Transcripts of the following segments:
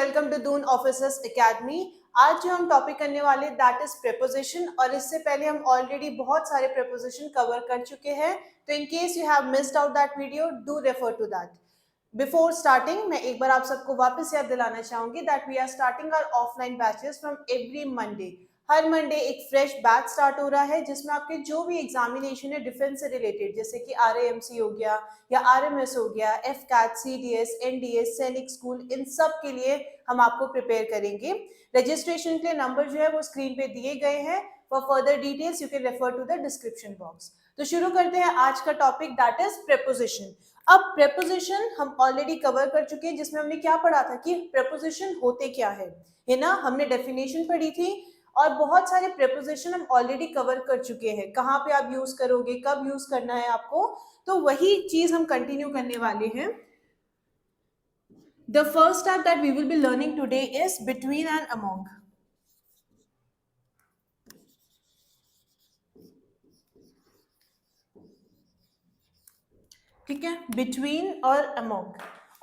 Welcome to Doon officers academy. आज जो हम टॉपिक करने वाले दैट इज प्रेपोजिशन, और इससे पहले हम ऑलरेडी बहुत सारे प्रेपोजिशन कवर कर चुके हैं, तो in case you have missed out that video do refer to that. Before starting मैं एक बार आप सबको वापस याद दिलाना चाहूंगी that we are starting our offline batches from every Monday. हर मंडे एक फ्रेश बैच स्टार्ट हो रहा है जिसमें आपके जो भी एग्जामिनेशन है डिफेंस से रिलेटेड, जैसे कि RAMC हो गया या RMS हो गया, FCAT, CDS, NDS, सैनिक स्कूल, इन सब के लिए हम आपको प्रिपेयर करेंगे। रजिस्ट्रेशन के लिए नंबर जो है वो स्क्रीन पे दिए गए हैं। For further details you can refer to the description box. तो शुरू करते हैं आज का टॉपिक दैट इज प्रेपोजिशन। अब प्रेपोजिशन हम ऑलरेडी कवर कर चुके हैं, जिसमें हमने क्या पढ़ा था कि प्रेपोजिशन होते क्या है ना। हमने डेफिनेशन पढ़ी थी और बहुत सारे प्रेपोजिशन हम ऑलरेडी कवर कर चुके हैं। कहाँ पे आप यूज करोगे, कब यूज करना है आपको, तो वही चीज हम कंटिन्यू करने वाले हैं। The first type that we will be learning today is between and among. ठीक है, between और among।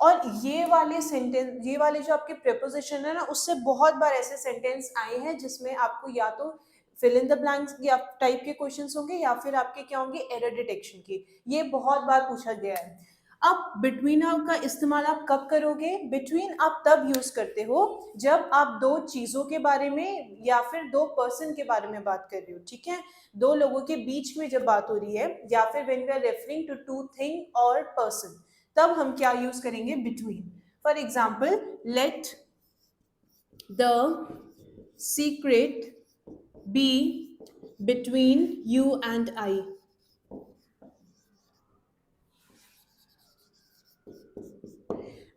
और ये वाले सेंटेंस, ये वाले जो आपके प्रेपोजिशन है ना, उससे बहुत बार ऐसे सेंटेंस आए हैं जिसमें आपको या तो फिल इन द ब्लैंक्स या टाइप के क्वेश्चंस होंगे या फिर आपके क्या होंगे, एरर डिटेक्शन के। ये बहुत बार पूछा गया है। अब बिटवीन का इस्तेमाल आप कब करोगे? बिटवीन आप तब यूज करते हो जब आप दो चीजों के बारे में या फिर दो पर्सन के बारे में बात कर रहे हो। ठीक है, दो लोगों के बीच में जब बात हो रही है, या फिर when we are referring to two thing और पर्सन, तब हम क्या यूज करेंगे? Between. For example, let the secret be between you and I.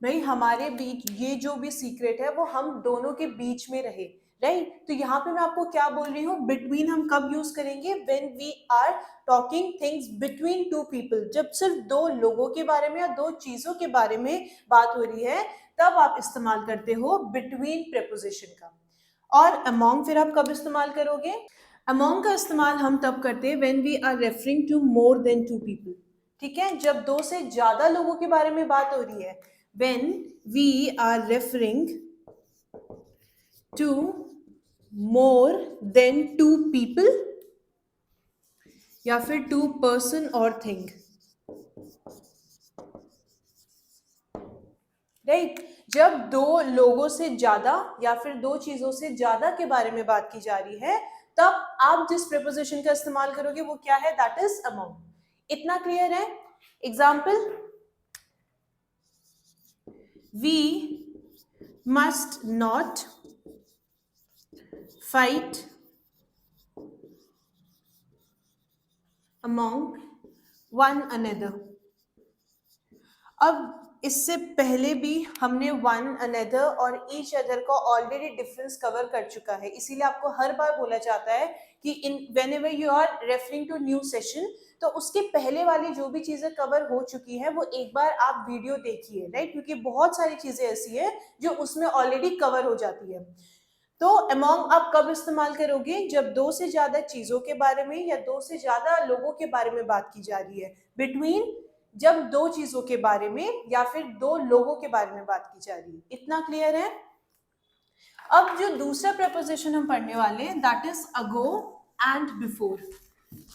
भाई हमारे बीच ये जो भी सीक्रेट है वो हम दोनों के बीच में रहे, राइट? तो यहाँ पे मैं आपको क्या बोल रही हूँ, बिटवीन हम कब यूज करेंगे? When we are talking things between two people. जब सिर्फ दो लोगों के बारे में या दो चीजों के बारे में बात हो रही है, तब आप इस्तेमाल करते हो बिटवीन प्रेपोजिशन का। और अमोंग फिर आप कब इस्तेमाल करोगे? अमोंग का इस्तेमाल हम तब करते हैं when we are referring to more than two people. ठीक है, जब दो से ज्यादा लोगों के बारे में बात हो रही है, when we are referring to more than two people या फिर two person or thing, right? जब दो लोगों से ज्यादा या फिर दो चीजों से ज्यादा के बारे में बात की जा रही है, तब आप जिस प्रेपोजिशन का इस्तेमाल करोगे वो क्या है? That is among. इतना क्लियर है? Example, we must not fight among one another। अब इससे पहले भी हमने वन अनदर और ईच अदर का ऑलरेडी डिफरेंस कवर कर चुका है, इसीलिए आपको हर बार बोला जाता है कि in whenever you are referring to new session, तो उसके पहले वाली जो भी चीजें कवर हो चुकी है वो एक बार आप वीडियो देखिए, राइट? क्योंकि बहुत सारी चीजें ऐसी है जो उसमें ऑलरेडी कवर हो जाती है। तो अमोंग आप कब इस्तेमाल करोगे? जब दो से ज्यादा चीजों के बारे में या दो से ज्यादा लोगों के बारे में बात की जा रही है। बिटवीन जब दो चीजों के बारे में या फिर दो लोगों के बारे में बात की जा रही है। इतना क्लियर है? अब जो दूसरा प्रपोजिशन हम पढ़ने वाले हैं that is ago and before.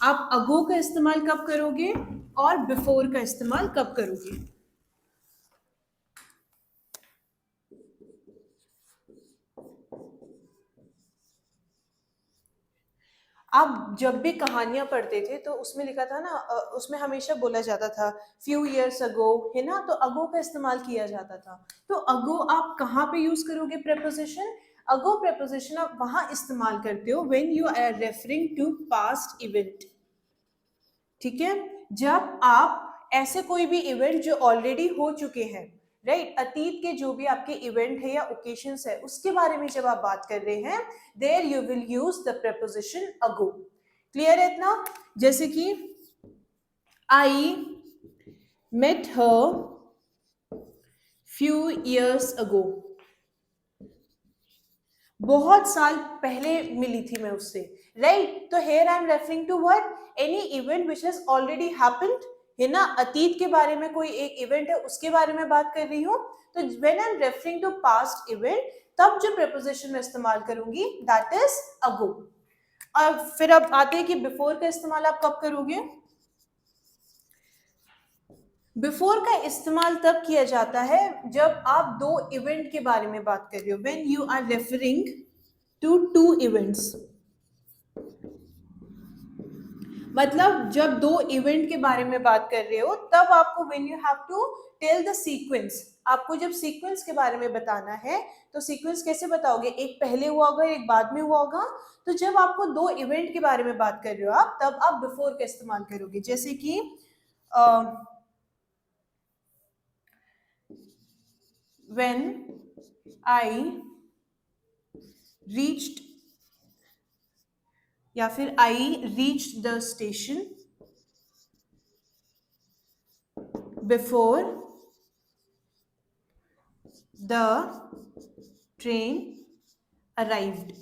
आप अगो का इस्तेमाल कब करोगे और बिफोर का इस्तेमाल कब करोगे? आप जब भी कहानियां पढ़ते थे तो उसमें लिखा था ना, उसमें हमेशा बोला जाता था फ्यू ईयर्स अगो, है ना? तो अगो का इस्तेमाल किया जाता था। तो अगो आप कहाँ पे यूज करोगे प्रेपोजिशन? अगो प्रेपोजिशन आप वहां इस्तेमाल करते हो when you are referring to past event. ठीक है, जब आप ऐसे कोई भी इवेंट जो ऑलरेडी हो चुके हैं, राइट, अतीत के जो भी आपके इवेंट है या ओकेशंस है उसके बारे में जब आप बात कर रहे हैं, there you will use the preposition ago. Clear है इतना? जैसे कि I met her few years ago, बहुत साल पहले मिली थी मैं उससे, राइट? तो here I am referring to what? Any event which has already happened है ना, अतीत के बारे में कोई एक इवेंट है उसके बारे में बात कर रही हूँ, तो when I am referring to past event तब जो प्रीपोजिशन मैं इस्तेमाल करूंगी दैट इज अगो। और फिर अब आते हैं कि बिफोर का इस्तेमाल आप कब करोगे। बिफोर का इस्तेमाल तब किया जाता है जब आप दो इवेंट के बारे में बात कर रहे हो, when you are referring to two events. मतलब जब दो इवेंट के बारे में बात कर रहे हो तब आपको when you have to tell the sequence, आपको जब सीक्वेंस के बारे में बताना है तो सीक्वेंस कैसे बताओगे, एक पहले हुआ होगा एक बाद में हुआ होगा। तो जब आपको दो इवेंट के बारे में बात कर रहे हो आप, तब आप बिफोर का इस्तेमाल करोगे। जैसे कि when I reached या फिर I reached the station before the train arrived.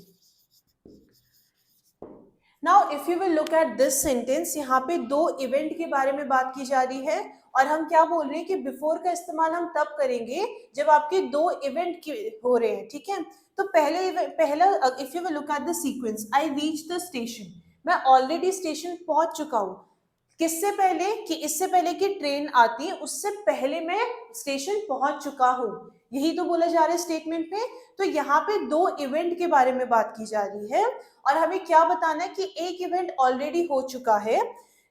Now if you will look at this sentence, यहाँ पे दो इवेंट के बारे में बात की जा रही है और हम क्या बोल रहे हैं कि बिफोर का इस्तेमाल हम तब करेंगे जब आपके दो इवेंट हो रहे हैं, ठीक है। तो पहला if you will look at the sequence, I reach the station, मैं ऑलरेडी स्टेशन पहुंच चुका हूं। किससे पहले, कि इससे पहले कि ट्रेन आती है उससे पहले मैं स्टेशन पहुंच चुका हूं, यही तो बोला जा रहा है स्टेटमेंट में। तो यहाँ पे दो इवेंट के बारे में बात की जा रही है और हमें क्या बताना है कि एक इवेंट ऑलरेडी हो चुका है,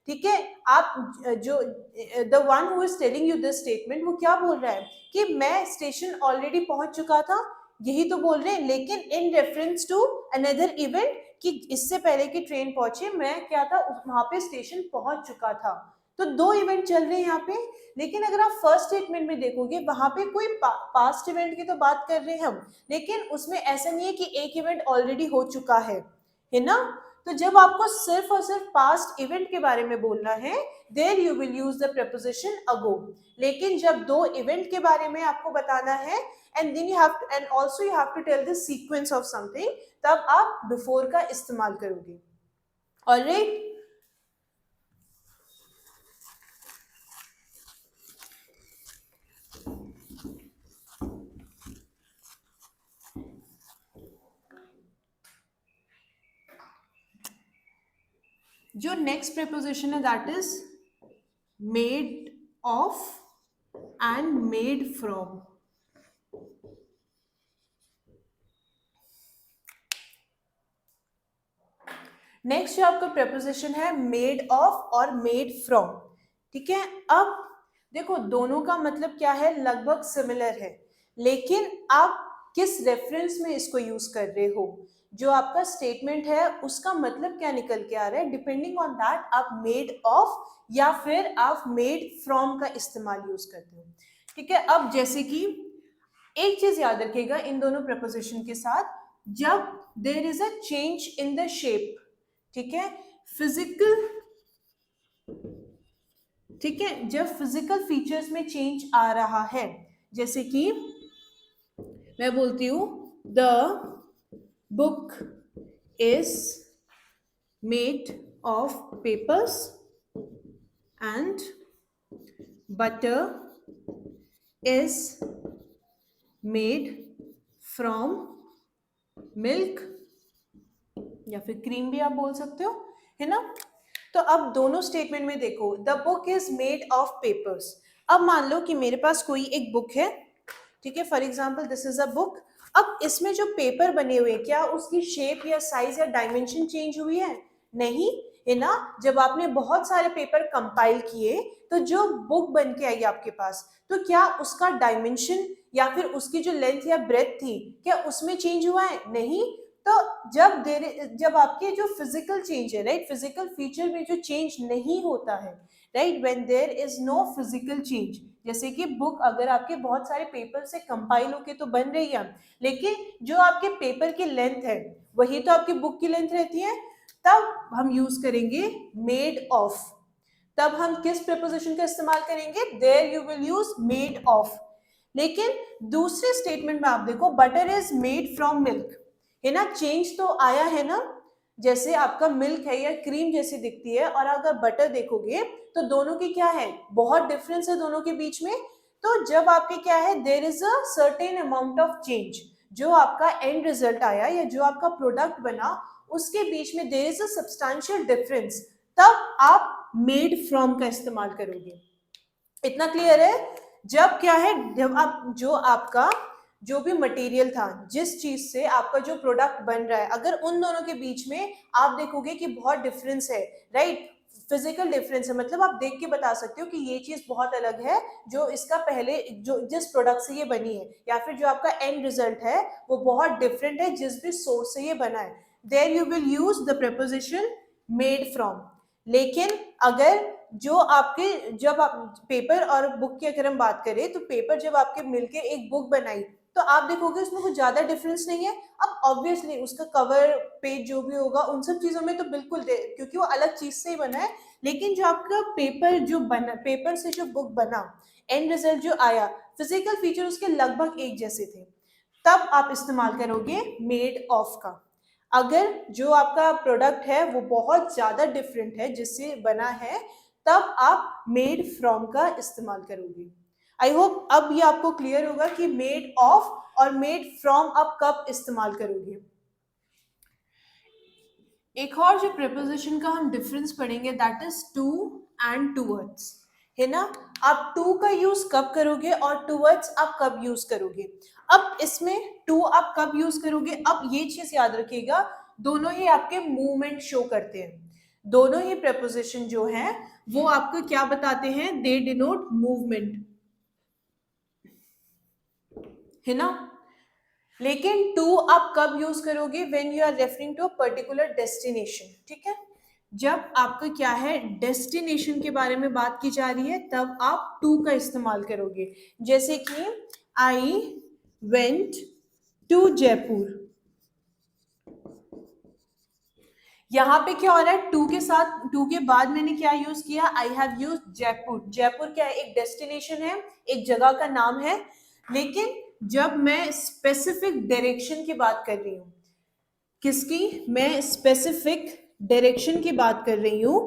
ठीक है। आप जो the one who is telling you this statement वो क्या बोल रहा है कि मैं स्टेशन ऑलरेडी पहुंच चुका था, यही तो बोल रहे हैं, लेकिन in reference to another event कि इससे पहले कि ट्रेन पहुंचे मैं क्या था, वहां पे स्टेशन पहुंच चुका था। तो दो इवेंट चल रहे हैं यहाँ पे। लेकिन अगर आप फर्स्ट स्टेटमेंट में देखोगे वहां पे कोई पास्ट इवेंट की तो बात कर रहे हैं हम, लेकिन उसमें ऐसा नहीं है कि एक इवेंट ऑलरेडी हो चुका है ना। तो जब आपको सिर्फ और सिर्फ पास्ट इवेंट के बारे में बोलना है there you will use the preposition ago. लेकिन जब दो इवेंट के बारे में आपको बताना है and then you have to and also you have to tell the sequence of something, तब आप बिफोर का इस्तेमाल करोगे। ऑलराइट, जो नेक्स्ट प्रीपोजिशन है that is made of and made from. Next जो आपका प्रीपोजिशन है मेड ऑफ और मेड फ्रॉम, ठीक है। अब देखो दोनों का मतलब क्या है, लगभग सिमिलर है, लेकिन आप किस रेफरेंस में इसको यूज कर रहे हो, जो आपका स्टेटमेंट है उसका मतलब क्या निकल के आ रहा है, डिपेंडिंग ऑन दैट आप मेड ऑफ या फिर आप मेड फ्रॉम का इस्तेमाल यूज करते हो, ठीक है। अब जैसे कि एक चीज याद रखिएगा इन दोनों प्रीपोजिशन के साथ, जब there is a change in the shape, ठीक है, फिजिकल, ठीक है, जब फिजिकल फीचर्स में चेंज आ रहा है, जैसे कि मैं बोलती हूं the book is made of papers and butter is made from milk, या फिर क्रीम भी आप बोल सकते हो, है ना। तो अब दोनों स्टेटमेंट में देखो the book is made of papers. अब मान लो कि मेरे पास कोई एक बुक है, ठीक है, for example this is a book. अब इसमें जो पेपर बने हुए हैं क्या उसकी शेप या साइज या डायमेंशन चेंज हुई है? नहीं, है ना। जब आपने बहुत सारे पेपर कंपाइल किए तो जो बुक बन के आई आपके पास, तो क्या उसका डायमेंशन या फिर उसकी जो लेंथ या ब्रेथ थी क्या उसमें चेंज हुआ है? नहीं। तो जब आपके जो फिजिकल चेंज है, राइट, फिजिकल फीचर में जो चेंज नहीं होता है, right, when there is no physical change, जैसे कि बुक अगर आपके बहुत सारे पेपर से कंपाइल होके तो बन रही है, लेकिन जो आपके पेपर की लेंथ है वही तो आपकी बुक की लेंथ रहती है, तब हम यूज करेंगे मेड ऑफ। तब हम किस प्रीपोजिशन का इस्तेमाल करेंगे? There you will use made of. लेकिन दूसरे स्टेटमेंट में आप देखो butter is made from milk, है ना, चेंज तो आया है ना, जैसे आपका मिल्क है या क्रीम जैसी दिखती है, और अगर बटर देखोगे तो दोनों की क्या है, बहुत डिफरेंस है दोनों के बीच में। तो जब आपके क्या है, there is a certain amount of change, जो आपका एंड रिजल्ट आया या जो आपका प्रोडक्ट बना उसके बीच में there is a substantial difference, तब आप मेड फ्रॉम का इस्तेमाल करोगे। इतना क्लियर है? जब क्या है, जब आप जो आपका जो भी मटेरियल था, जिस चीज से आपका जो प्रोडक्ट बन रहा है, अगर उन दोनों के बीच में आप देखोगे कि बहुत डिफरेंस है, राइट, फिजिकल डिफरेंस है, मतलब आप देख के बता सकते हो कि ये चीज बहुत अलग है जो इसका पहले जो जिस प्रोडक्ट से ये बनी है, या फिर जो आपका एंड रिजल्ट है वो बहुत डिफरेंट है जिस भी सोर्स से ये बना है, there you will use the preposition made from. लेकिन अगर जो आपके जब आप पेपर और बुक की अगर हम बात करें, तो पेपर जब आपके मिलके एक बुक बनाई तो आप देखोगे उसमें कुछ ज्यादा डिफरेंस नहीं है। अब ऑब्वियसली उसका कवर पेज जो भी होगा उन सब चीजों में तो बिल्कुल क्योंकि वो अलग चीज से ही बना है, लेकिन जो आपका पेपर जो बना, पेपर से जो बुक बना, एंड रिजल्ट जो आया, फिजिकल फीचर उसके लगभग एक जैसे थे, तब आप इस्तेमाल करोगे मेड ऑफ का। अगर जो आपका प्रोडक्ट है वो बहुत ज्यादा डिफरेंट है जिससे बना है, तब आप मेड फ्रॉम का इस्तेमाल करोगे। आई होप अब ये आपको क्लियर होगा कि मेड ऑफ और मेड फ्रॉम आप कब इस्तेमाल करोगे। एक और जो प्रीपोजिशन का हम डिफरेंस पढ़ेंगे that is to and towards, है ना। आप टू का यूज कब करोगे और टूवर्ड्स आप कब यूज करोगे। अब इसमें टू आप कब यूज करोगे, अब ये चीज याद रखिएगा, दोनों ही आपके मूवमेंट शो करते हैं। दोनों ही प्रीपोजिशन जो है वो आपको क्या बताते हैं, दे डिनोट मूवमेंट, है ना। लेकिन टू आप कब यूज करोगे, when you are referring to a particular destination, ठीक है। जब आपका क्या है, डेस्टिनेशन के बारे में बात की जा रही है, तब आप टू का इस्तेमाल करोगे। जैसे कि आई वेंट टू जयपुर, यहाँ पे क्या हो रहा है, टू के साथ, टू के बाद मैंने क्या यूज किया, I have use Jaipur. Jaipur क्या है, एक डेस्टिनेशन है, एक जगह का नाम है। लेकिन जब मैं स्पेसिफिक डायरेक्शन की बात कर रही हूँ, किसकी, मैं स्पेसिफिक डायरेक्शन की बात कर रही हूँ,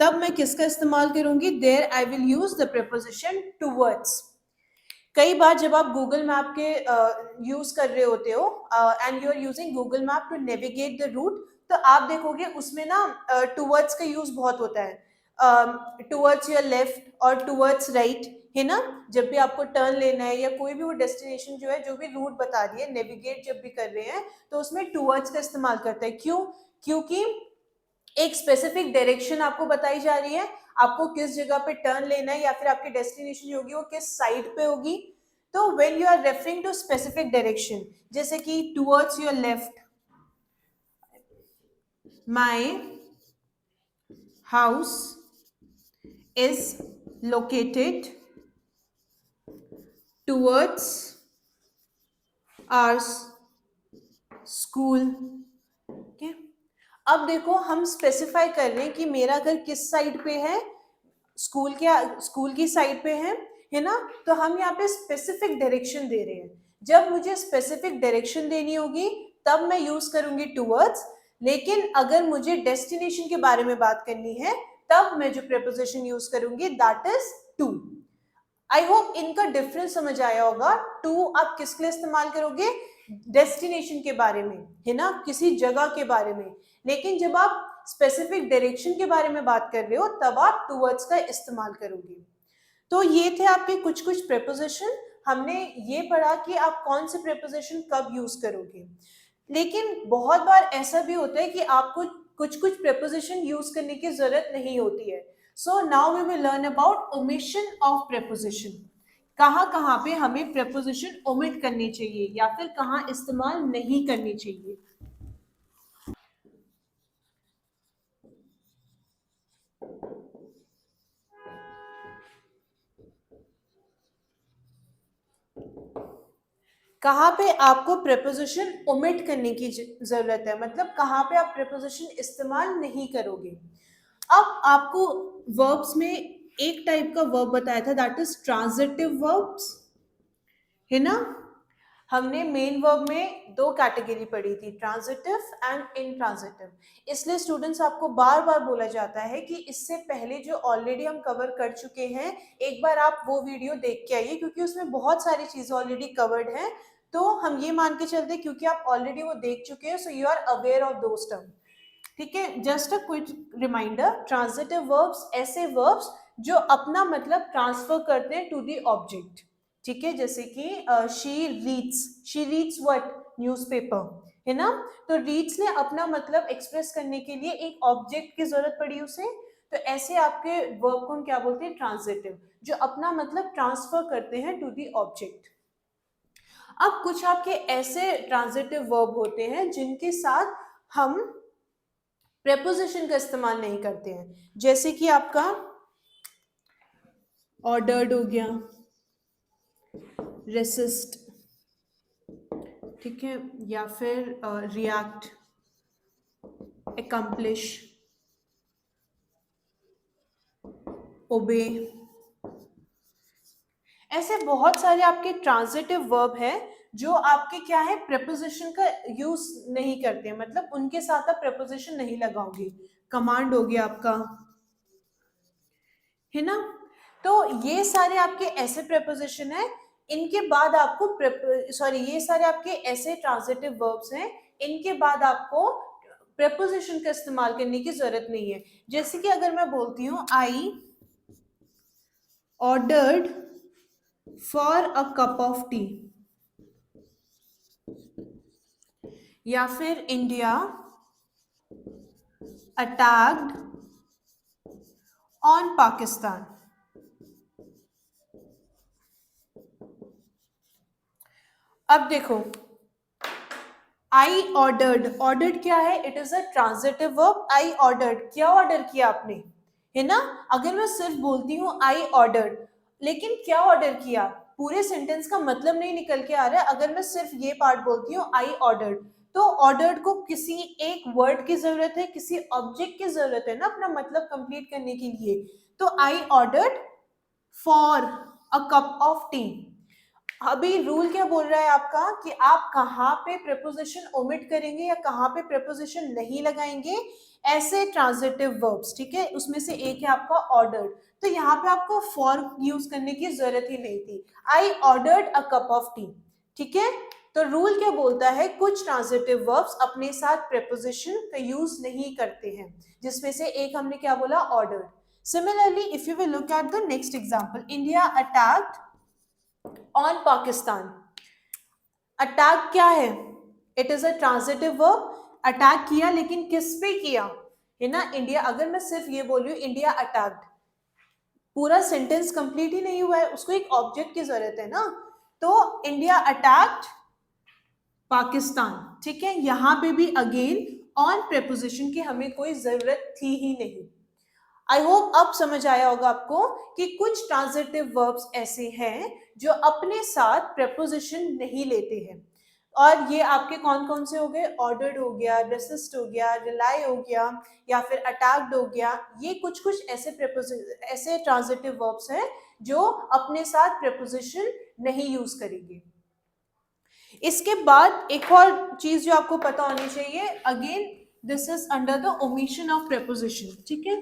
तब मैं किसका इस्तेमाल करूंगी, there I will use the preposition towards. कई बार जब आप गूगल मैप के यूज कर रहे होते हो and you are using Google map to navigate the route, तो आप देखोगे उसमें ना टूवर्ड्स का यूज बहुत होता है, टूवर्ड्स योर लेफ्ट और टूवर्ड्स राइट, है ना। जब भी आपको टर्न लेना है या कोई भी वो डेस्टिनेशन जो है, जो भी रूट बता रही है, नेविगेट जब भी कर रहे हैं, तो उसमें टूवर्ड्स का इस्तेमाल करते हैं। क्यों, क्योंकि एक स्पेसिफिक डायरेक्शन आपको बताई जा रही है, आपको किस जगह पे टर्न लेना है या फिर आपकी डेस्टिनेशन जो होगी वो किस साइड पे होगी। तो when you are referring to specific direction, जैसे कि towards your left, my house is located towards our school. Okay, अब देखो हम स्पेसिफाई कर रहे हैं कि मेरा घर किस साइड पे है, स्कूल की साइड पे है ना। तो हम यहाँ पे स्पेसिफिक डायरेक्शन दे रहे हैं। जब मुझे स्पेसिफिक डायरेक्शन देनी होगी तब मैं यूज करूंगी टूवर्ड्स, लेकिन अगर मुझे डेस्टिनेशन के बारे में बात करनी है तब मैं जो प्रीपोजिशन यूज करूंगी that is to. I hope इनका डिफरेंस समझ आया होगा। टू आप किसके लिए इस्तेमाल करोगे, डेस्टिनेशन के बारे में, है ना, किसी जगह के बारे में। लेकिन जब आप स्पेसिफिक डायरेक्शन के बारे में बात कर रहे हो तब आप टूवर्ड्स का इस्तेमाल करोगे। तो ये थे आपके कुछ कुछ प्रीपोजिशन। हमने ये पढ़ा कि आप कौन से प्रीपोजिशन कब यूज करोगे। लेकिन बहुत बार ऐसा भी होता है कि आपको कुछ कुछ प्रीपोजिशन यूज करने की जरूरत नहीं होती है। So now we will learn about omission of preposition. कहाँ कहाँ पे हमें प्रीपोजिशन ओमिट करनी चाहिए या फिर कहाँ इस्तेमाल नहीं करनी चाहिए। कहाँ पे आपको प्रीपोजिशन ओमिट करने की जरूरत है, मतलब कहाँ पे आप प्रीपोजिशन इस्तेमाल नहीं करोगे। अब आपको वर्ब्स में एक टाइप का वर्ब बताया था दैट इज ट्रांजिटिव वर्ब्स, है ना। हमने मेन वर्ब में दो कैटेगरी पढ़ी थी, ट्रांजिटिव एंड इनट्रांजिटिव। इसलिए स्टूडेंट्स आपको बार बार बोला जाता है कि इससे पहले जो ऑलरेडी हम कवर कर चुके हैं, एक बार आप वो वीडियो देख के आइए, क्योंकि उसमें बहुत सारी चीजें ऑलरेडी कवर्ड हैं। तो हम ये मान के चलते हैं क्योंकि आप ऑलरेडी वो देख चुके हैं, so you are aware of those term. ठीक है, just a quick reminder, transitive verbs ऐसे वर्ब्स जो अपना मतलब ट्रांसफर करते हैं टू द ऑब्जेक्ट। ठीक है, जैसे कि शी रीड्स व्हाट, न्यूज़पेपर, है ना। तो रीड्स ने अपना मतलब एक्सप्रेस करने के लिए एक ऑब्जेक्ट की जरूरत पड़ी उसे, तो ऐसे आपके वर्ब को हम क्या बोलते हैं, ट्रांजिटिव, जो अपना मतलब ट्रांसफर करते हैं टू द ऑब्जेक्ट। अब कुछ आपके ऐसे ट्रांजिटिव वर्ब होते हैं जिनके साथ हम प्रेपोजिशन का इस्तेमाल नहीं करते हैं, जैसे कि आपका ऑर्डर्ड हो गया, रेसिस्ट, ठीक है, या फिर रिएक्ट, accomplish, ओबे। ऐसे बहुत सारे आपके ट्रांजिटिव वर्ब हैं जो आपके क्या है, प्रेपोजिशन का यूज नहीं करते, मतलब उनके साथ आप प्रेपोजिशन नहीं लगाओगे। कमांड हो गया आपका, है ना। तो ये सारे आपके ऐसे प्रेपोजिशन है, इनके बाद आपको ये सारे आपके ऐसे ट्रांजिटिव वर्ब्स हैं, इनके बाद आपको प्रेपोजिशन का इस्तेमाल करने की जरूरत नहीं है। जैसे कि अगर मैं बोलती हूँ I ordered for a cup of T, या फिर इंडिया अटैक्ड ऑन पाकिस्तान। अब देखो, आई ऑर्डर्ड क्या है, it is a transitive verb. I ordered, क्या ऑर्डर किया आपने, है ना। अगर मैं सिर्फ बोलती हूँ आई ऑर्डर्ड, लेकिन क्या ऑर्डर किया, पूरे सेंटेंस का मतलब नहीं निकल के आ रहा है। अगर मैं सिर्फ ये पार्ट बोलती हूँ आई ऑर्डर्ड, तो ऑर्डर्ड को किसी एक वर्ड की जरूरत है, किसी ऑब्जेक्ट की जरूरत है ना अपना मतलब कंप्लीट करने के लिए। तो I ordered for a cup of T. अभी रूल क्या बोल रहा है आपका कि आप कहाँ पे प्रेपोजिशन ओमिट करेंगे या कहाँ पे प्रेपोजिशन नहीं लगाएंगे, ऐसे ट्रांजिटिव वर्ब्स। ठीक है, उसमें से एक है आपका ऑर्डर्ड, तो यहाँ पे आपको फॉर यूज करने की जरूरत ही नहीं थी। I ordered a cup of T. ठीक है, तो रूल क्या बोलता है, कुछ ट्रांजिटिव वर्ब्स अपने साथ प्रेपोजिशन का यूज नहीं करते हैं, जिसमें से एक हमने क्या बोला, ordered. Similarly if you will look at the next example, India attacked on Pakistan. Attack क्या है, it is a transitive verb. Attack किया, लेकिन किस पे किया, है ना, इंडिया। अगर मैं सिर्फ ये बोल रही हूँ इंडिया अटैक्ड, पूरा सेंटेंस कंप्लीट ही नहीं हुआ है, उसको एक ऑब्जेक्ट की जरूरत है ना। तो इंडिया अटैक्ड पाकिस्तान, ठीक है, यहां पे भी अगेन ऑन प्रेपोजिशन की हमें कोई जरूरत थी ही नहीं। आई होप अब समझ आया होगा आपको कि कुछ ट्रांजिटिव वर्ब्स ऐसे हैं जो अपने साथ प्रेपोजिशन नहीं लेते हैं। और ये आपके कौन कौन से हो गए, ऑर्डर्ड हो गया, रेसिस्ट हो गया, रिलाई हो गया, या फिर अटैक्ड हो गया। ये कुछ कुछ ऐसे ट्रांजिटिव वर्ब्स हैं जो अपने साथ प्रेपोजिशन नहीं यूज करेंगे। इसके बाद एक और चीज जो आपको पता होनी चाहिए, again this is under the omission of preposition. ठीक है,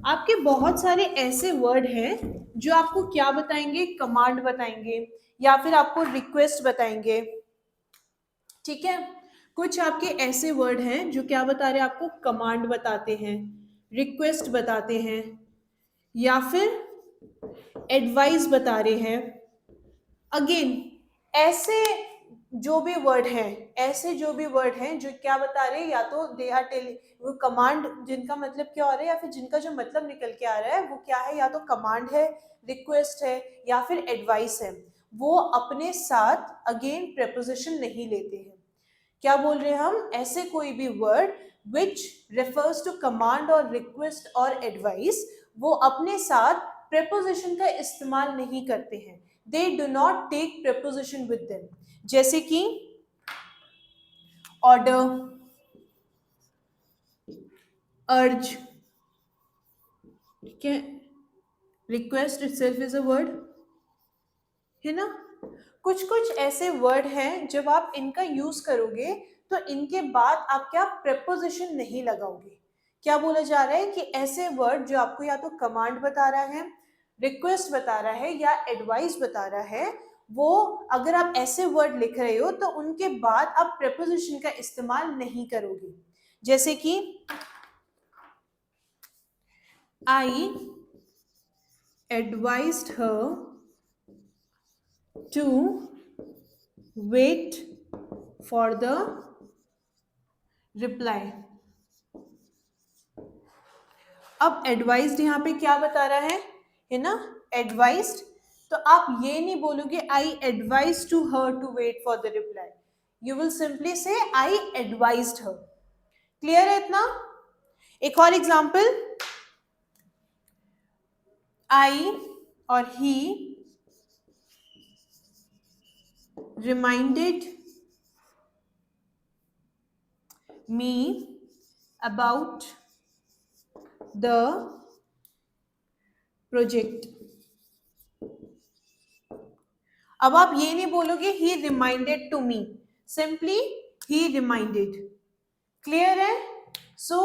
आपके बहुत सारे ऐसे वर्ड हैं जो आपको क्या बताएंगे, कमांड बताएंगे, या फिर आपको रिक्वेस्ट बताएंगे। ठीक है, कुछ आपके ऐसे वर्ड हैं जो क्या बता रहे हैं आपको, कमांड बताते हैं, रिक्वेस्ट बताते हैं, या फिर एडवाइस बता रहे हैं। अगेन ऐसे जो भी वर्ड हैं, ऐसे जो भी वर्ड हैं जो क्या बता रहे हैं, या तो दे आर टेलिंग, वो कमांड जिनका मतलब क्या हो रहा है, या फिर जिनका जो मतलब निकल के आ रहा है वो क्या है, या तो कमांड है, रिक्वेस्ट है, या फिर एडवाइस है। वो अपने साथ अगेन प्रेपोजिशन नहीं लेते हैं। क्या बोल रहे हैं हम, ऐसे कोई भी word which refers to command और रिक्वेस्ट और एडवाइस, वो अपने साथ प्रेपोजिशन का इस्तेमाल नहीं करते हैं। They do not take preposition with them. जैसे कि ऑर्डर, अर्ज, ठीक है, request itself is a word, है ना। कुछ कुछ ऐसे वर्ड हैं जब आप इनका यूज करोगे तो इनके बाद आप क्या प्रेपोजिशन नहीं लगाओगे। क्या बोला जा रहा है कि ऐसे वर्ड जो आपको या तो कमांड बता रहा है, रिक्वेस्ट बता रहा है या एडवाइस बता रहा है, वो अगर आप ऐसे वर्ड लिख रहे हो तो उनके बाद आप प्रेपोजिशन का इस्तेमाल नहीं करोगे। जैसे कि I advised her to wait for the reply. अब एडवाइस्ड यहाँ पे क्या बता रहा है ना, एडवाइस्ड। तो आप ये नहीं बोलोगे I advise to her to wait for the reply, you will simply say I advised her. Clear है इतना? एक और एग्जांपल, आई और ही reminded me about the project। अब आप ये नहीं बोलोगे he reminded to me, simply he reminded। Clear है? सो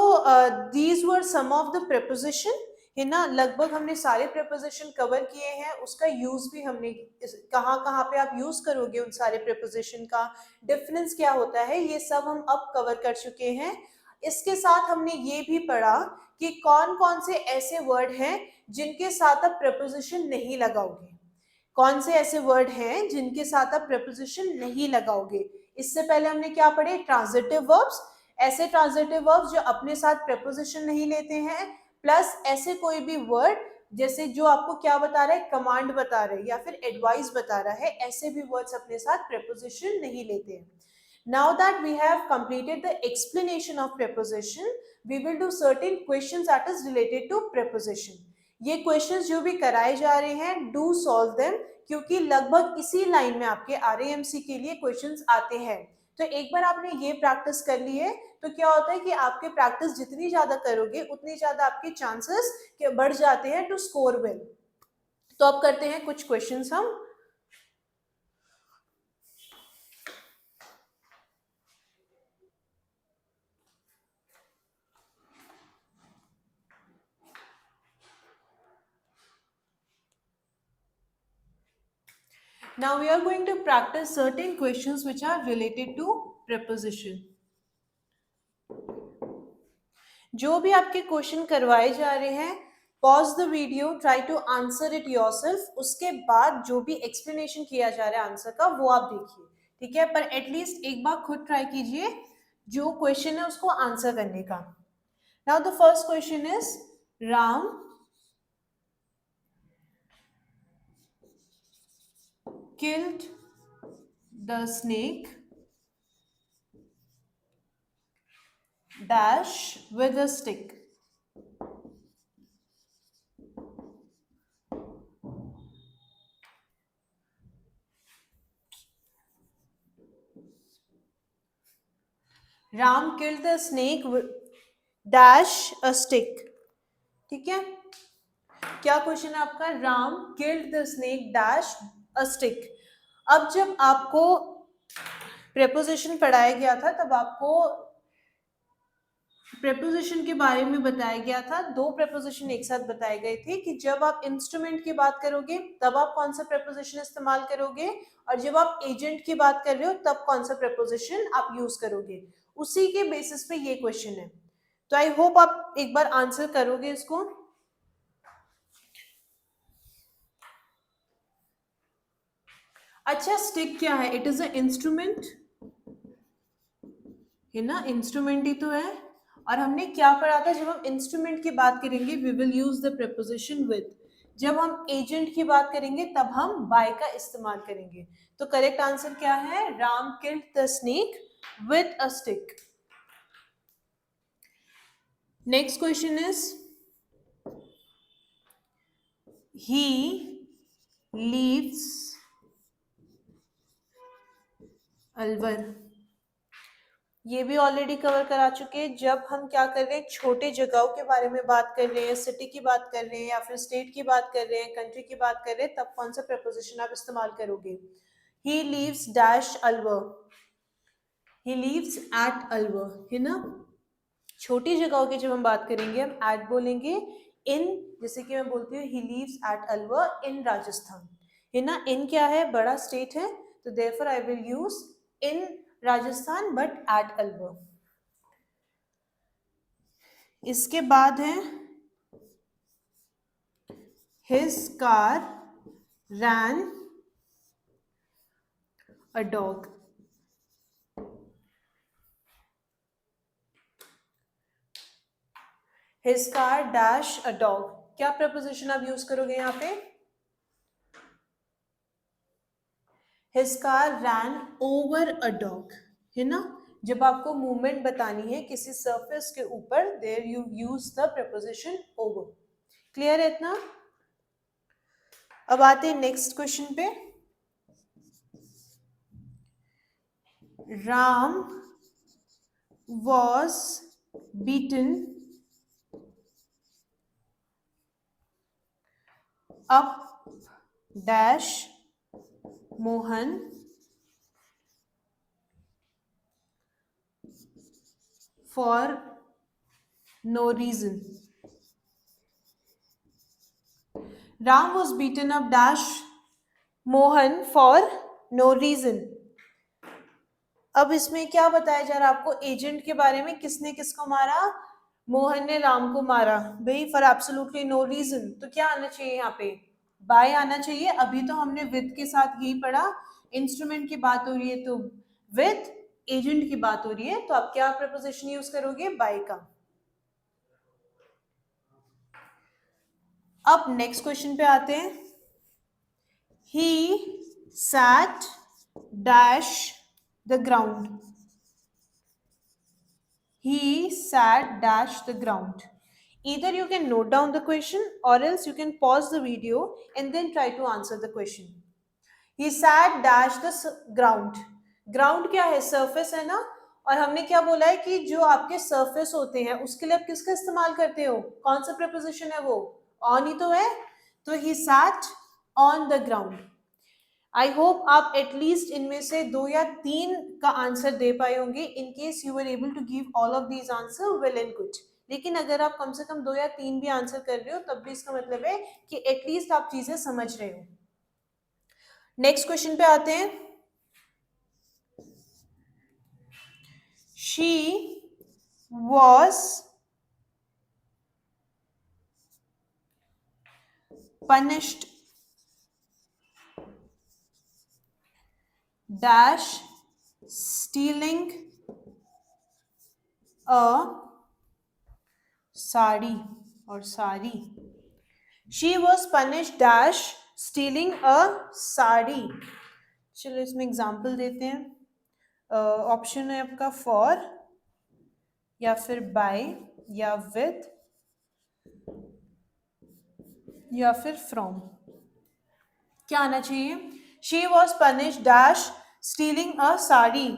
these were some of the preposition, है ना। लगभग हमने सारे प्रेपोजिशन कवर किए हैं, उसका यूज भी हमने कहाँ कहाँ पे आप यूज करोगे उन सारे प्रेपोजिशन का, डिफरेंस क्या होता है, ये सब हम अब कवर कर चुके हैं। इसके साथ हमने ये भी पढ़ा कि कौन कौन से ऐसे वर्ड हैं जिनके साथ आप प्रेपोजिशन नहीं लगाओगे, कौन से ऐसे वर्ड हैं जिनके साथ आप प्रेपोजिशन नहीं लगाओगे। इससे पहले हमने क्या पढ़े, ट्रांजिटिव वर्ब्स, ऐसे ट्रांजिटिव वर्ब्स जो अपने साथ प्रेपोजिशन नहीं लेते हैं, प्लस ऐसे कोई भी वर्ड जैसे जो आपको क्या बता रहा है, कमांड बता रहे या फिर एडवाइस बता रहा है, ऐसे भी वर्ड्स अपने साथ प्रेपोजिशन नहीं लेते हैं। Now that we have completed the explanation of preposition, we will do certain questions that is related to preposition। ये क्वेश्चंस जो भी कराए जा रहे हैं, do solve them, क्योंकि लगभग इसी लाइन में आपके RAMC के लिए क्वेश्चंस आते हैं। तो एक बार आपने ये प्रैक्टिस कर ली है तो क्या होता है कि आपके प्रैक्टिस जितनी ज्यादा करोगे उतनी ज्यादा आपके चांसेस बढ़ जाते हैं टू स्कोर वेल। तो अब करते हैं कुछ क्वेश्चंस हम। Now we are going to practice certain questions which are related to preposition। जो भी आपके क्वेश्चन करवाए जा रहे हैं, pause the video, try to answer it yourself. उसके बाद जो भी एक्सप्लेनेशन किया जा रहा है आंसर का वो आप देखिए, ठीक है। पर एटलीस्ट एक बार खुद ट्राई कीजिए जो क्वेश्चन है उसको आंसर करने का। Now the first question is, Ram killed the snake dash with a stick। Ram killed the snake dash a stick, ठीक है। क्या क्वेश्चन है आपका, Ram killed the snake dash a stick। अब जब आपको प्रेपोजिशन पढ़ाया गया था तब आपको प्रेपोजिशन के बारे में बताया गया था, दो प्रेपोजिशन एक साथ बताए गए थे कि जब आप इंस्ट्रूमेंट की बात करोगे तब आप कौन सा प्रेपोजिशन इस्तेमाल करोगे, और जब आप एजेंट की बात कर रहे हो तब कौन सा प्रेपोजिशन आप यूज करोगे। उसी के बेसिस पे ये क्वेश्चन है। तो आई होप आप एक बार आंसर करोगे इसको। अच्छा, स्टिक क्या है? इट इज अ इंस्ट्रूमेंट, है ना, इंस्ट्रूमेंट ही तो है। और हमने क्या पढ़ा था, जब हम इंस्ट्रूमेंट की बात करेंगे we will use the preposition with, जब हम एजेंट की बात करेंगे तब हम बाय का इस्तेमाल करेंगे। तो करेक्ट आंसर क्या है, Ram killed the snake with a stick. Next question is, he leaves Alwar. ये भी ऑलरेडी कवर करा चुके हैं। जब हम क्या कर रहे हैं, छोटे जगहों के बारे में बात कर रहे हैं, सिटी की बात कर रहे हैं या फिर स्टेट की बात कर रहे हैं, कंट्री की बात कर रहे हैं, तब कौन सा प्रेपोजिशन आप इस्तेमाल करोगे। He leaves dash Alwar, he leaves eight Alwar, है ना। छोटी जगहों की जब हम बात करेंगे हम एट बोलेंगे। इन, जैसे कि मैं बोलती हूँ ही लीव्स एट अलवर इन राजस्थान, है ना। इन क्या है, बड़ा स्टेट है, तो therefore I will use in Rajasthan but at Alwar. इसके बाद है his car ran a dog, his car dash a dog, क्या प्रपोजिशन आप यूज करोगे यहाँ पे? his car ran over a dog, है ना। जब आपको मूवमेंट बतानी है किसी सरफेस के ऊपर, there you use the preposition over. Clear है इतना? अब आते हैं नेक्स्ट क्वेश्चन पे। Ram was beaten up dash Mohan for no reason. Ram was beaten up dash Mohan for no reason. अब इसमें क्या बताया जा रहा है आपको, एजेंट के बारे में, किसने किसको मारा? मोहन ने राम को मारा, भाई फॉर एब्सोल्युटली नो रीजन। तो क्या आना चाहिए यहाँ पे? बाय आना चाहिए। अभी तो हमने विद के साथ यही पढ़ा, इंस्ट्रूमेंट की बात हो रही है तो विद, एजेंट की बात हो रही है तो आप क्या प्रपोजिशन यूज करोगे? बाय का। अब नेक्स्ट क्वेश्चन पे आते हैं। ही sat dash the ground, he sat dash the ground. Either you can note down the question or else you can pause the video and then try to answer the question. He sat dash the ground. Ground क्या है? Surface है ना। और हमने क्या बोला है कि जो आपके सरफेस होते हैं उसके लिए आप किसका इस्तेमाल करते हो? कौन सा प्रपोजिशन है वो? ऑन ही तो है। तो he sat on the ground. I hope आप एटलीस्ट इनमें से 2 या 3 का आंसर दे पाए होंगे। In case you were able to give all of these answer, well and good. लेकिन अगर आप कम से कम 2 या 3 भी आंसर कर रहे हो तब भी इसका मतलब है कि एटलीस्ट आप चीजें समझ रहे हो। नेक्स्ट क्वेश्चन पे आते हैं। She was punished dash stealing a sari और sari. She was punished dash stealing a sari. चलो इसमें एग्जाम्पल देते हैं। ऑप्शन है आपका फॉर, या फिर बाय, या विद, या फिर फ्रॉम। क्या आना चाहिए? She was punished dash stealing a sari.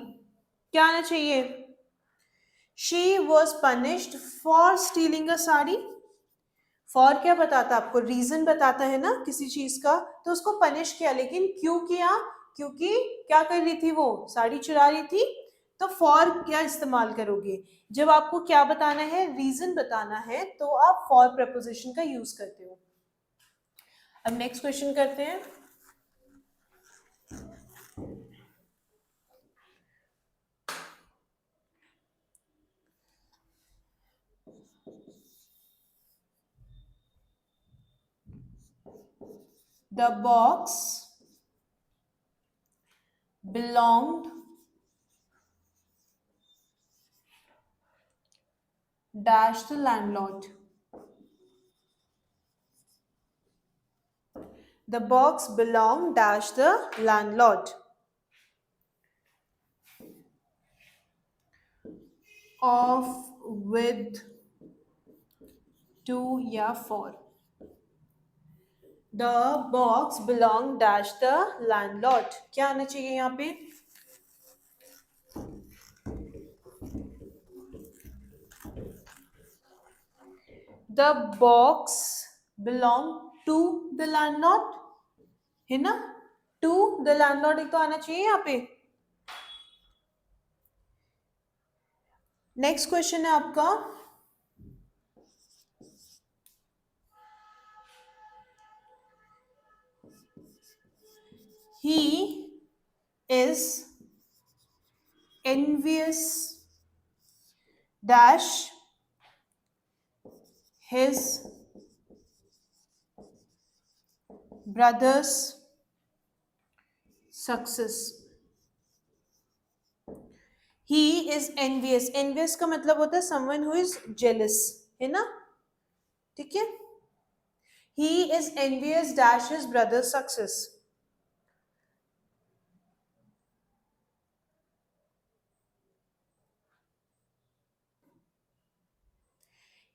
क्या आना चाहिए? She was punished for stealing a sari. For क्या बताता आपको? रीजन बताता है ना किसी चीज का, तो उसको पनिश किया। लेकिन क्यों किया? क्योंकि क्या कर रही थी वो? साड़ी चुरा रही थी। तो फॉर क्या इस्तेमाल करोगे? जब आपको क्या बताना है, रीजन बताना है, तो आप फॉर प्रपोजिशन का यूज करते हो। अब नेक्स्ट क्वेश्चन करते हैं। The box belonged dash the landlord. The box belonged dash the landlord. Of, with, to या for. The box belonged dash the landlord. क्या आना चाहिए यहाँ पे? The box belonged to the landlord, है ना। टू द लैंडलॉर्ड एक तो आना चाहिए यहाँ पे। नेक्स्ट क्वेश्चन है आपका, he is envious dash his brother's success। he is envious, envious का मतलब होता है someone who is jealous, है ना, ठीक है। he is envious dash his brother's success।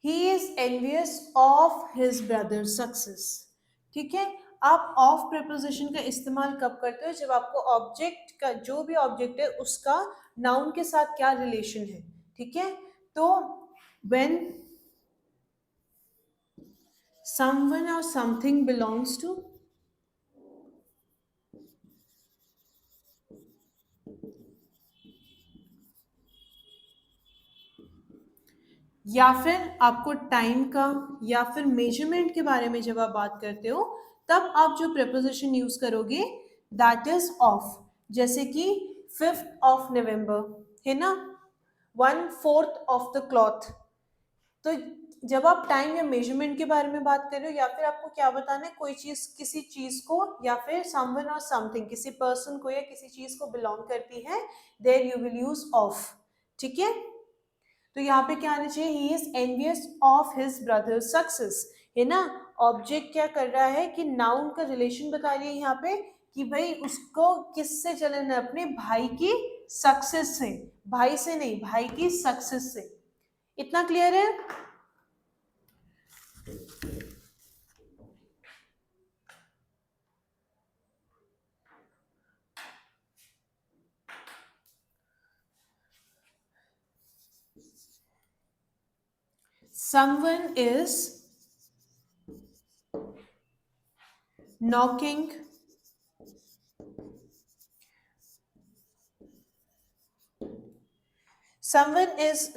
he is envious of his brother's success, ठीक है। आप ऑफ प्रीपोजिशन का इस्तेमाल कब करते हो, जब आपको ऑब्जेक्ट का, जो भी ऑब्जेक्ट है उसका नाउन के साथ क्या रिलेशन है, ठीक है। तो when someone or something belongs to, या फिर आपको टाइम का या फिर मेजरमेंट के बारे में जब आप बात करते हो, तब आप जो प्रेपोजिशन यूज करोगे दैट इज ऑफ। जैसे कि 5th of November, है ना, 1/4 ऑफ द क्लॉथ। तो जब आप टाइम या मेजरमेंट के बारे में बात कर रहे हो, या फिर आपको क्या बताना है, कोई चीज किसी चीज को, या फिर समवन और समथिंग किसी पर्सन को या किसी चीज को बिलोंग करती है, there you will use of, ठीक है। तो यहाँ पे क्या आना चाहिए, he is envious of his brother success, है ना। ऑब्जेक्ट क्या कर रहा है कि नाउन का रिलेशन बता रही है यहाँ पे कि भाई उसको किससे जलन है, अपने भाई की सक्सेस से, भाई से नहीं, भाई की सक्सेस से। इतना क्लियर है। Someone is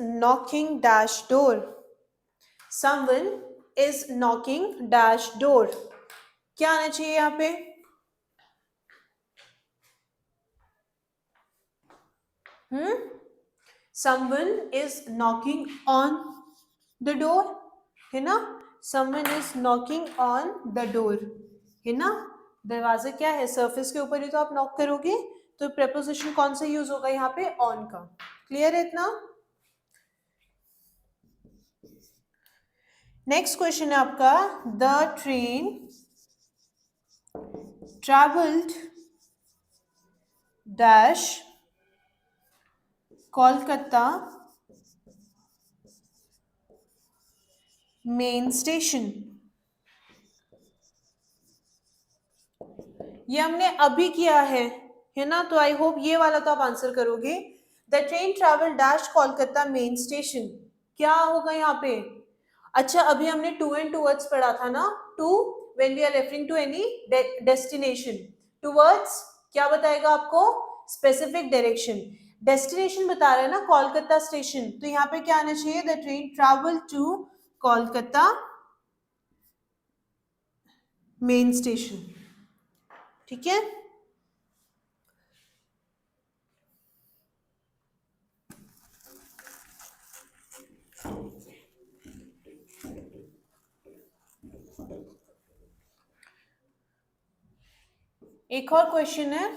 knocking dash door, someone is knocking dash door, क्या आना चाहिए यहाँ पे, someone is knocking on the door, है ना, someone is knocking on the door, है ना। दरवाजा क्या है, सरफेस के ऊपर ही तो आप नॉक करोगे, तो प्रेपोजिशन कौन सा यूज होगा यहाँ पे, ऑन का। क्लियर है इतना। नेक्स्ट क्वेश्चन है आपका, the train travelled dash Kolkata main station. ये हमने अभी किया है ना, तो आई होप ये वाला तो आप आंसर करोगे। The train travel dash Kolkata main station, क्या होगा यहाँ पे। अच्छा, अभी हमने टू एंड टूवर्ड्स पढ़ा था ना, to when we are referring to any destination, towards क्या बताएगा आपको, स्पेसिफिक डायरेक्शन। डेस्टिनेशन बता रहा है ना कोलकाता स्टेशन, तो यहाँ पे क्या आना चाहिए, the train travel to Kolkata main station, ठीक है। एक और क्वेश्चन है,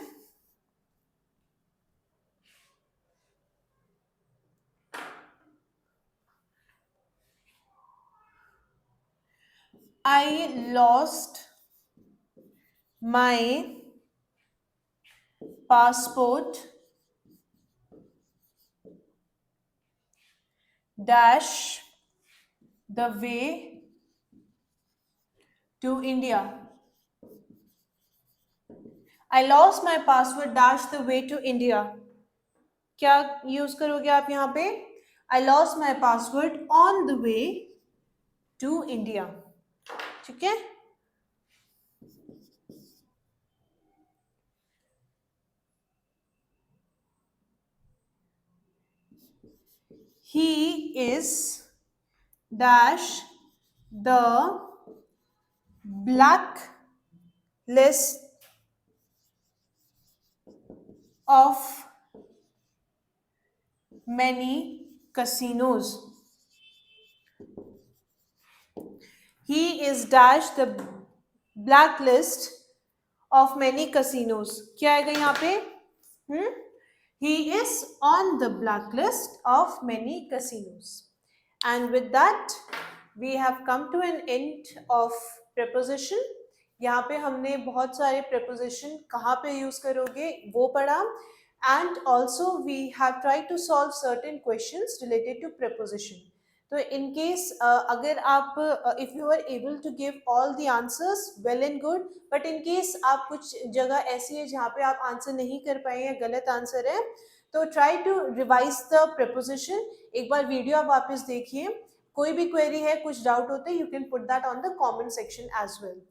I lost my passport dash the way to India। I lost my passport dash the way to India, क्या यूज करोगे आप यहाँ पे, I lost my passport on the way to India, ठीक है। He is dash the black list of many casinos. He is dash the blacklist of many casinos. क्या आएगा यहाँ पे? He is on the blacklist of many casinos. And with that, we have come to an end of preposition. यहाँ पे हमने बहुत सारे preposition कहाँ पे use करोगे वो पढ़ा. And also we have tried to solve certain questions related to preposition. तो इन केस अगर आप if you are able to give all the answers well and good, but in case आप कुछ जगह ऐसी है जहाँ पे आप आंसर नहीं कर पाए या गलत आंसर है, तो try to revise the preposition. एक बार वीडियो आप वापस देखिए. कोई भी क्वेरी है, कुछ डाउट होते हैं, you can put that on the comment section as well.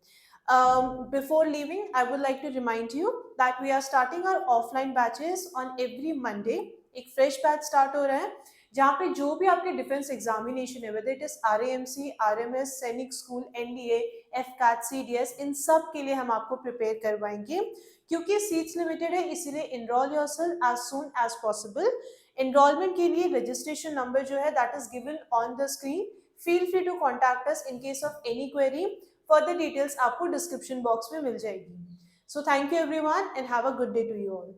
Before leaving, I would like to remind you that we are starting our offline batches on every Monday. एक फ्रेश बैच स्टार्ट हो रहा है जहाँ पे जो भी आपके defence examination है, whether it is RAMC, RMS, सैनिक स्कूल, NDA, FCAT, CDS, इन सब के लिए हम आपको प्रिपेयर करवाएंगे. क्योंकि सीट्स लिमिटेड है, इसीलिए enrol yourself as soon as possible. Enrolment के लिए रजिस्ट्रेशन नंबर जो है that is given on the screen. Feel free to contact us in case of any query. Further details आपको डिस्क्रिप्शन बॉक्स में मिल जाएगी. So thank you everyone and have a good day to you all.